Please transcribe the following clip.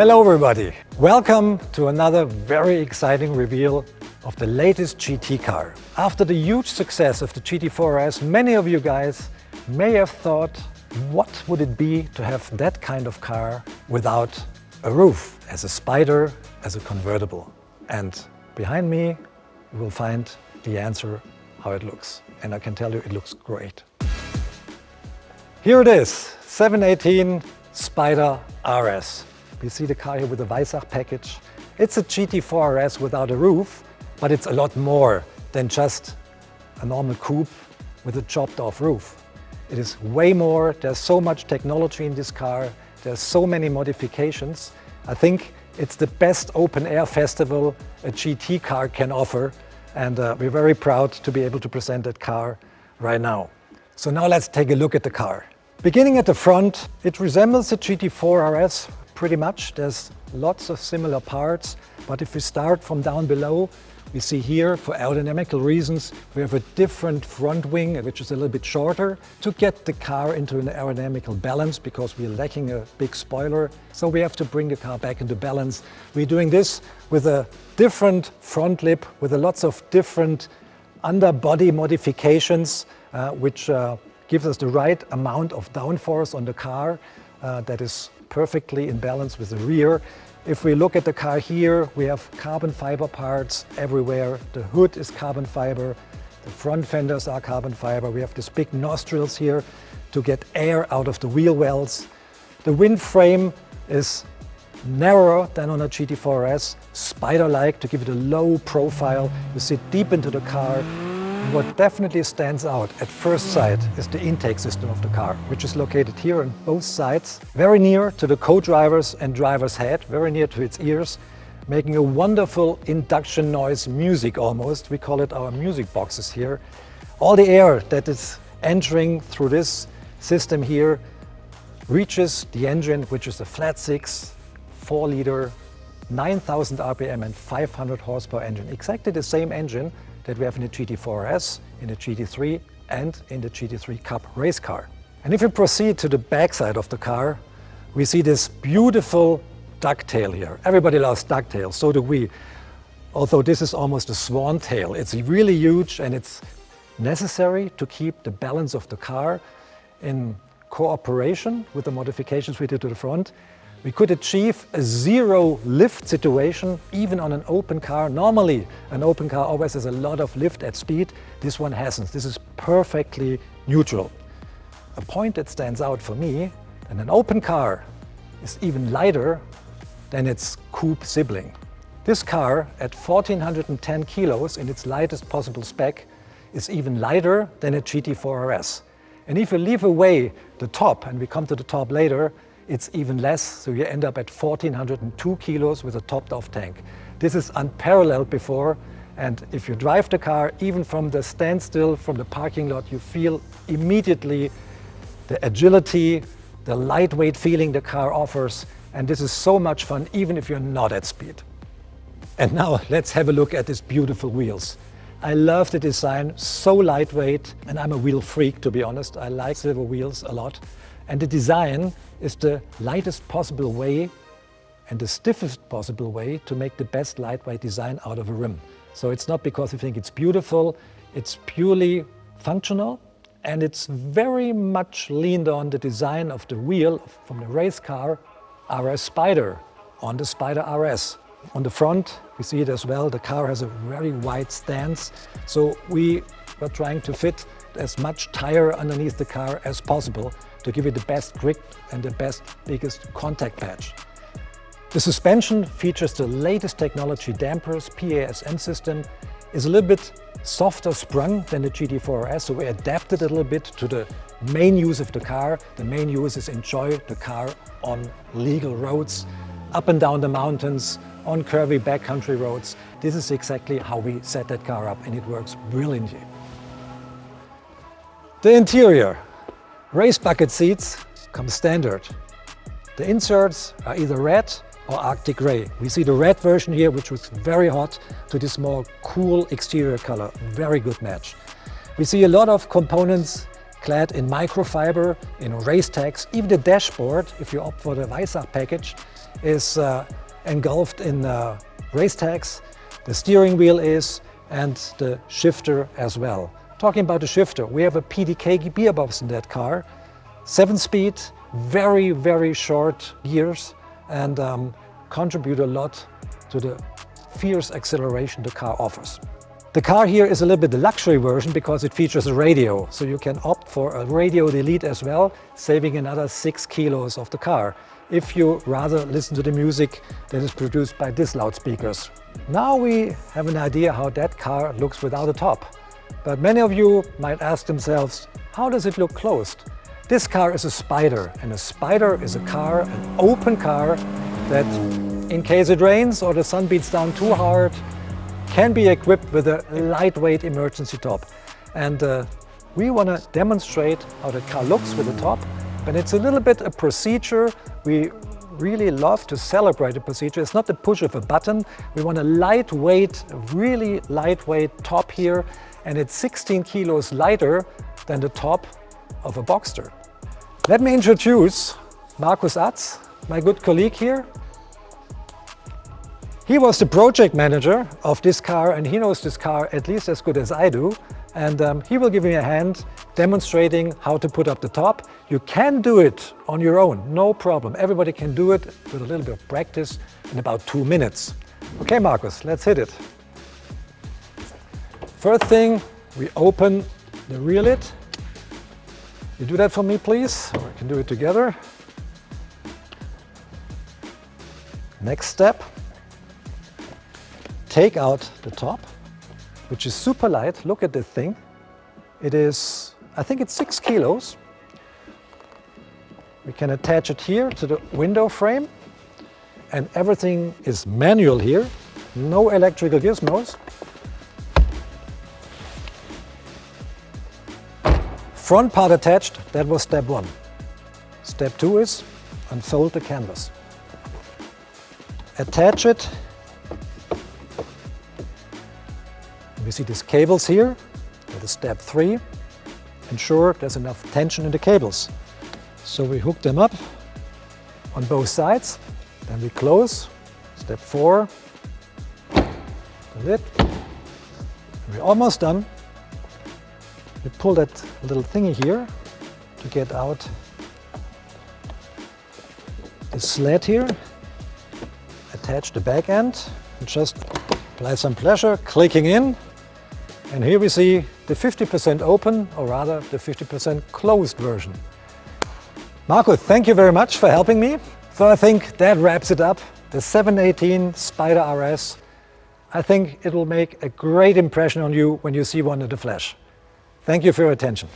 Hello everybody! Welcome to another very exciting reveal of the latest GT car. After the huge success of the GT4 RS, many of you guys may have thought, what would it be to have that kind of car without a roof, as a Spyder, as a convertible? And behind me you will find the answer how it looks. And I can tell you it looks great. Here it is, 718 Spyder RS. You see the car here with the Weissach package. It's a GT4 RS without a roof, but it's a lot more than just a normal coupe with a chopped off roof. It is way more. There's so much technology in this car. There's so many modifications. I think it's the best open air festival a GT car can offer. And we're very proud to be able to present that car right now. So now let's take a look at the car. Beginning at the front, it resembles a GT4 RS pretty much. There's lots of similar parts, but if we start from down below, we see here, for aerodynamical reasons, we have a different front wing, which is a little bit shorter, to get the car into an aerodynamical balance, because we're lacking a big spoiler. So we have to bring the car back into balance. We're doing this with a different front lip, with lots of different underbody modifications, which gives us the right amount of downforce on the car that is perfectly in balance with the rear. If we look at the car here, we have carbon fiber parts everywhere. The hood is carbon fiber, the front fenders are carbon fiber. We have these big nostrils here to get air out of the wheel wells. The wind frame is narrower than on a GT4 RS, Spyder-like, to give it a low profile. You sit deep into the car. What definitely stands out at first sight is the intake system of the car, which is located here on both sides, very near to the co-driver's and driver's head, very near to its ears, making a wonderful induction noise music almost. We call it our music boxes here. All the air that is entering through this system here reaches the engine, which is a flat 6, 4-liter, 9,000 RPM and 500 horsepower engine. Exactly the same engine that we have in the GT4 RS, in the GT3 and in the GT3 Cup race car. And if we proceed to the backside of the car, we see this beautiful ducktail here. Everybody loves ducktails, so do we. Although this is almost a swan tail. It's really huge and it's necessary to keep the balance of the car in cooperation with the modifications we did to the front. We could achieve a zero lift situation even on an open car. Normally, an open car always has a lot of lift at speed. This one hasn't. This is perfectly neutral. A point that stands out for me, and an open car is even lighter than its coupe sibling. This car, at 1,410 kilos in its lightest possible spec, is even lighter than a GT4 RS. And if you leave away the top, and we come to the top later, it's even less, so you end up at 1,402 kilos with a topped-off tank. This is unparalleled before, and if you drive the car, even from the standstill, from the parking lot, you feel immediately the agility, the lightweight feeling the car offers, and this is so much fun, even if you're not at speed. And now let's have a look at these beautiful wheels. I love the design, so lightweight, and I'm a wheel freak, to be honest. I like silver wheels a lot. And the design is the lightest possible way and the stiffest possible way to make the best lightweight design out of a rim. So it's not because we think it's beautiful, it's purely functional, and it's very much leaned on the design of the wheel from the race car RS Spyder on the Spyder RS. On the front, we see it as well, the car has a very wide stance, so we were trying to fit as much tire underneath the car as possible to give it the best grip and the biggest contact patch. The suspension features the latest technology dampers, PASM system, is a little bit softer sprung than the GT4 RS, so we adapted a little bit to the main use of the car. The main use is enjoy the car on legal roads, up and down the mountains, on curvy backcountry roads. This is exactly how we set that car up, and it works brilliantly. The interior. Race bucket seats come standard. The inserts are either red or Arctic grey. We see the red version here, which was very hot, to this more cool exterior color. Very good match. We see a lot of components clad in microfiber, in race tags. Even the dashboard, if you opt for the Weissach package, is engulfed in race tags. The steering wheel is, and the shifter as well. Talking about the shifter, we have a PDK gearbox in that car. 7-speed, very, very short gears, and contribute a lot to the fierce acceleration the car offers. The car here is a little bit the luxury version because it features a radio, so you can opt for a radio delete as well, saving another 6 kilos of the car, if you rather listen to the music that is produced by these loudspeakers. Now we have an idea how that car looks without a top. But many of you might ask themselves, how does it look closed? This car is a Spyder, and a Spyder is a car, an open car, that in case it rains or the sun beats down too hard, can be equipped with a lightweight emergency top. And we want to demonstrate how the car looks with the top, but it's a little bit a procedure. We really love to celebrate the procedure. It's not the push of a button. We want a lightweight, really lightweight top here, and it's 16 kilos lighter than the top of a Boxster. Let me introduce Markus Atz, my good colleague here. He was the project manager of this car, and he knows this car at least as good as I do. And he will give me a hand demonstrating how to put up the top. You can do it on your own, no problem. Everybody can do it with a little bit of practice in about 2 minutes. Okay, Markus, let's hit it. First thing, we open the rear lid. You do that for me, please, or we can do it together. Next step, take out the top, which is super light. Look at this thing. It is, I think it's 6 kilos. We can attach it here to the window frame, and everything is manual here. No electrical gizmos. Front part attached, that was step 1. Step 2 is unfold the canvas. Attach it. We see these cables here. That is step 3. Ensure there's enough tension in the cables. So we hook them up on both sides. Then we close. Step 4. The lid. We're almost done. We pull that little thingy here to get out the sled here. Attach the back end and just apply some pressure, clicking in. And here we see the 50% open, or rather the 50% closed version. Markus, thank you very much for helping me. So I think that wraps it up. The 718 Spyder RS. I think it will make a great impression on you when you see one in the flesh. Thank you for your attention.